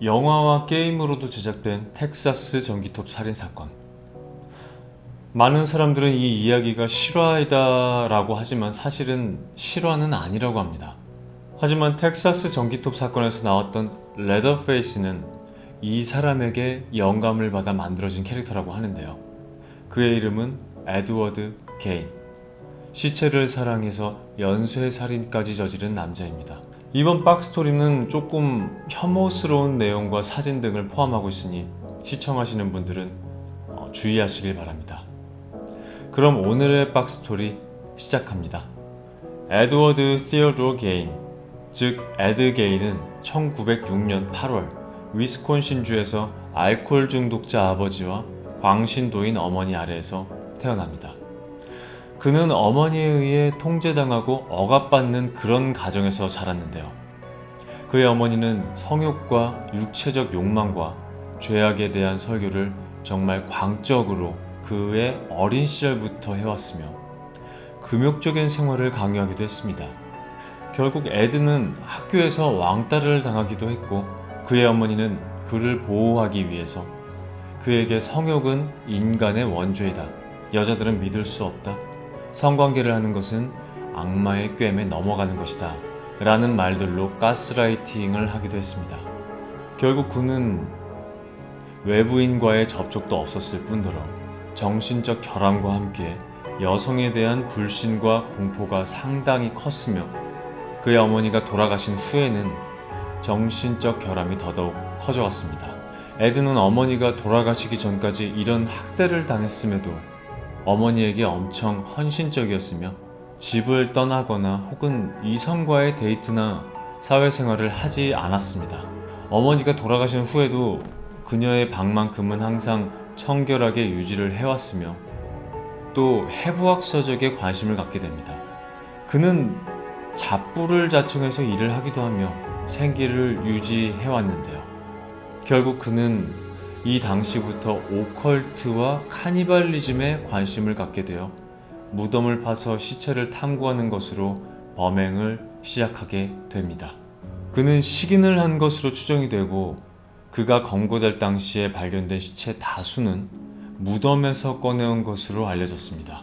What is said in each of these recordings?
영화와 게임으로도 제작된 텍사스 전기톱 살인사건. 많은 사람들은 이 이야기가 실화이다 라고 하지만 사실은 실화는 아니라고 합니다. 하지만 텍사스 전기톱 사건에서 나왔던 레더페이스는 이 사람에게 영감을 받아 만들어진 캐릭터라고 하는데요. 그의 이름은 에드워드 게인. 시체를 사랑해서 연쇄살인까지 저지른 남자입니다. 이번 박스토리는 조금 혐오스러운 내용과 사진 등을 포함하고 있으니 시청하시는 분들은 주의하시길 바랍니다. 그럼 오늘의 박스토리 시작합니다. 에드워드 시어도어 게인, 즉 에드 게인은 1906년 8월 위스콘신주에서 알코올 중독자 아버지와 광신도인 어머니 아래에서 태어납니다. 그는 어머니에 의해 통제당하고 억압받는 그런 가정에서 자랐는데요. 그의 어머니는 성욕과 육체적 욕망과 죄악에 대한 설교를 정말 광적으로 그의 어린 시절부터 해왔으며 금욕적인 생활을 강요하기도 했습니다. 결국 에드는 학교에서 왕따를 당하기도 했고 그의 어머니는 그를 보호하기 위해서 그에게 성욕은 인간의 원죄이다. 여자들은 믿을 수 없다. 성관계를 하는 것은 악마의 꿰매 넘어가는 것이다 라는 말들로 가스라이팅을 하기도 했습니다. 결국 그는 외부인과의 접촉도 없었을 뿐더러 정신적 결함과 함께 여성에 대한 불신과 공포가 상당히 컸으며 그의 어머니가 돌아가신 후에는 정신적 결함이 더더욱 커져갔습니다. 에드는 어머니가 돌아가시기 전까지 이런 학대를 당했음에도 어머니에게 엄청 헌신적이었으며 집을 떠나거나 혹은 이성과의 데이트나 사회생활을 하지 않았습니다. 어머니가 돌아가신 후에도 그녀의 방만큼은 항상 청결하게 유지를 해왔으며 또 해부학 서적에 관심을 갖게 됩니다. 그는 잡부를 자청해서 일을 하기도 하며 생계를 유지해왔는데요. 결국 그는 이 당시부터 오컬트와 카니발리즘에 관심을 갖게 되어 무덤을 파서 시체를 탐구하는 것으로 범행을 시작하게 됩니다. 그는 식인을 한 것으로 추정이 되고 그가 검거될 당시에 발견된 시체 다수는 무덤에서 꺼내온 것으로 알려졌습니다.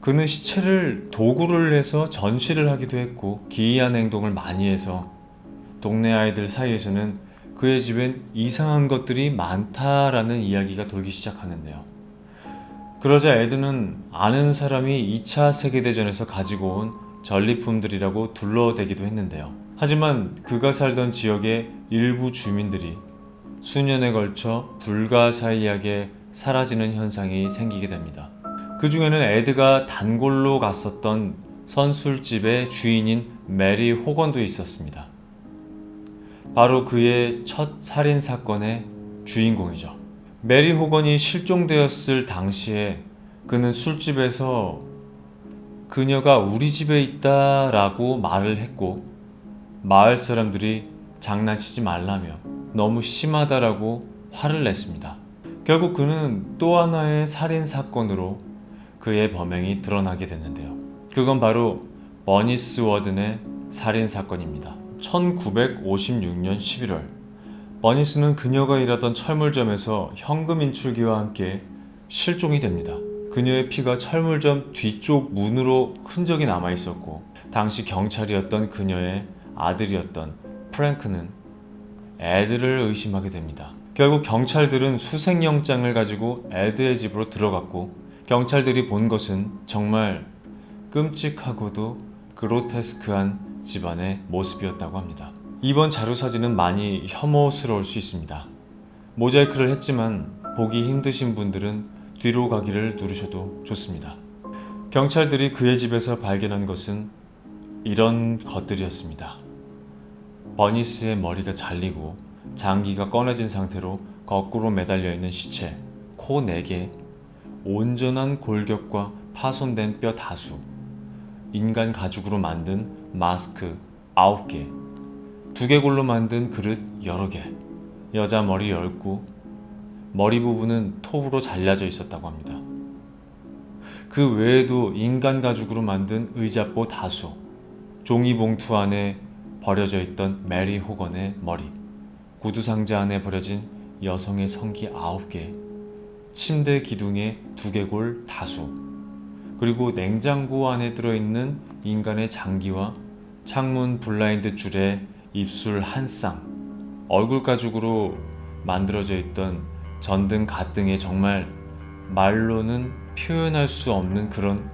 그는 시체를 도구를 해서 전시를 하기도 했고 기이한 행동을 많이 해서 동네 아이들 사이에서는 그의 집엔 이상한 것들이 많다라는 이야기가 돌기 시작하는데요. 그러자 에드는 아는 사람이 2차 세계대전에서 가지고 온 전리품들이라고 둘러대기도 했는데요. 하지만 그가 살던 지역의 일부 주민들이 수년에 걸쳐 불가사의하게 사라지는 현상이 생기게 됩니다. 그 중에는 에드가 단골로 갔었던 선술집의 주인인 메리 호건도 있었습니다. 바로 그의 첫 살인사건의 주인공이죠. 메리 호건이 실종되었을 당시에 그는 술집에서 그녀가 우리 집에 있다 라고 말을 했고 마을 사람들이 장난치지 말라며 너무 심하다라고 화를 냈습니다. 결국 그는 또 하나의 살인사건으로 그의 범행이 드러나게 됐는데요. 그건 바로 버니스 워든의 살인사건입니다. 1956년 11월 버니스는 그녀가 일하던 철물점에서 현금 인출기와 함께 실종이 됩니다. 그녀의 피가 철물점 뒤쪽 문으로 흔적이 남아 있었고 당시 경찰이었던 그녀의 아들이었던 프랭크는 에드를 의심하게 됩니다. 결국 경찰들은 수색영장을 가지고 에드의 집으로 들어갔고 경찰들이 본 것은 정말 끔찍하고도 그로테스크한 집안의 모습이었다고 합니다. 이번 자료사진은 많이 혐오스러울 수 있습니다. 모자이크를 했지만 보기 힘드신 분들은 뒤로 가기를 누르셔도 좋습니다. 경찰들이 그의 집에서 발견한 것은 이런 것들이었습니다. 버니스의 머리가 잘리고 장기가 꺼내진 상태로 거꾸로 매달려 있는 시체, 코 4개, 온전한 골격과 파손된 뼈 다수, 인간 가죽으로 만든 마스크 9개, 두개골로 만든 그릇 여러 개, 여자 머리 10구, 머리 부분은 톱으로 잘라져 있었다고 합니다. 그 외에도 인간 가죽으로 만든 의자보 다수, 종이봉투 안에 버려져 있던 메리 호건의 머리, 구두 상자 안에 버려진 여성의 성기 9개, 침대 기둥에 두개골 다수, 그리고 냉장고 안에 들어있는 인간의 장기와 창문 블라인드 줄에 입술 한 쌍, 얼굴 가죽으로 만들어져 있던 전등 가등에 정말 말로는 표현할 수 없는 그런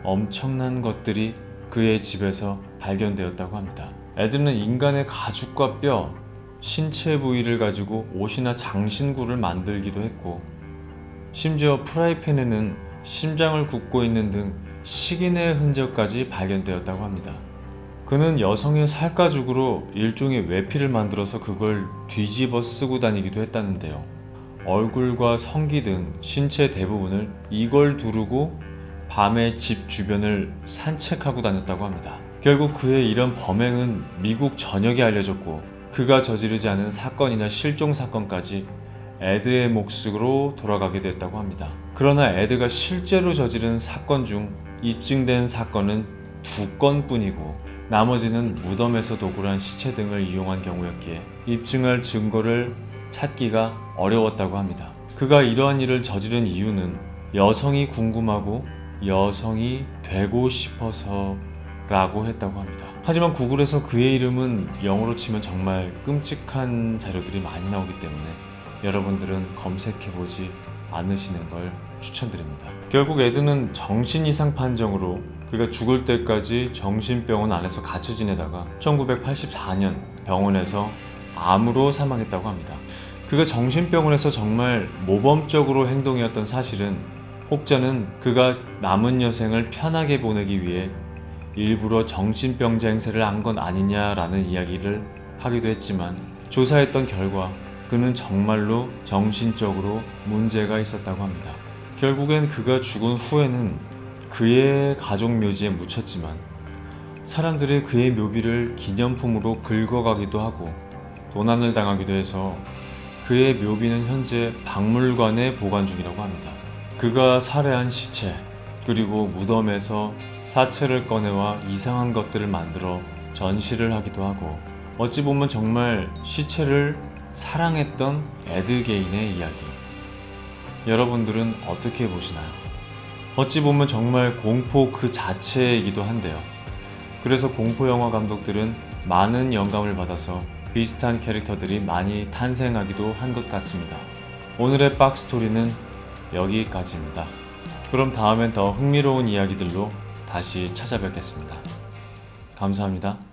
엄청난 것들이 그의 집에서 발견되었다고 합니다. 에드는 인간의 가죽과 뼈, 신체 부위를 가지고 옷이나 장신구를 만들기도 했고, 심지어 프라이팬에는 심장을 굽고 있는 등 식인의 흔적까지 발견되었다고 합니다. 그는 여성의 살가죽으로 일종의 외피를 만들어서 그걸 뒤집어 쓰고 다니기도 했다는데요. 얼굴과 성기 등 신체 대부분을 이걸 두르고 밤에 집 주변을 산책하고 다녔다고 합니다. 결국 그의 이런 범행은 미국 전역에 알려졌고, 그가 저지르지 않은 사건이나 실종 사건까지 에드의 몫으로 돌아가게 됐다고 합니다. 그러나 에드가 실제로 저지른 사건 중 입증된 사건은 2건뿐이고 나머지는 무덤에서 도굴한 시체 등을 이용한 경우였기에 입증할 증거를 찾기가 어려웠다고 합니다. 그가 이러한 일을 저지른 이유는 여성이 궁금하고 여성이 되고 싶어서 라고 했다고 합니다. 하지만 구글에서 그의 이름은 영어로 치면 정말 끔찍한 자료들이 많이 나오기 때문에 여러분들은 검색해보지 않으시는 걸 추천드립니다. 결국 에드는 정신 이상 판정으로 그가 죽을 때까지 정신병원 안에서 갇혀 지내다가 1984년 병원에서 암으로 사망했다고 합니다. 그가 정신병원에서 정말 모범적으로 행동해왔던 사실은 혹자는 그가 남은 여생을 편하게 보내기 위해 일부러 정신병자 행세를 한 건 아니냐라는 이야기를 하기도 했지만, 조사했던 결과 그는 정말로 정신적으로 문제가 있었다고 합니다. 결국엔 그가 죽은 후에는 그의 가족 묘지에 묻혔지만 사람들이 그의 묘비를 기념품으로 긁어가기도 하고 도난을 당하기도 해서 그의 묘비는 현재 박물관에 보관 중이라고 합니다. 그가 살해한 시체, 그리고 무덤에서 사체를 꺼내와 이상한 것들을 만들어 전시를 하기도 하고, 어찌 보면 정말 시체를 사랑했던 에드 게인의 이야기. 여러분들은 어떻게 보시나요? 어찌 보면 정말 공포 그 자체이기도 한데요. 그래서 공포영화 감독들은 많은 영감을 받아서 비슷한 캐릭터들이 많이 탄생하기도 한 것 같습니다. 오늘의 박스토리는 여기까지입니다. 그럼 다음엔 더 흥미로운 이야기들로 다시 찾아뵙겠습니다. 감사합니다.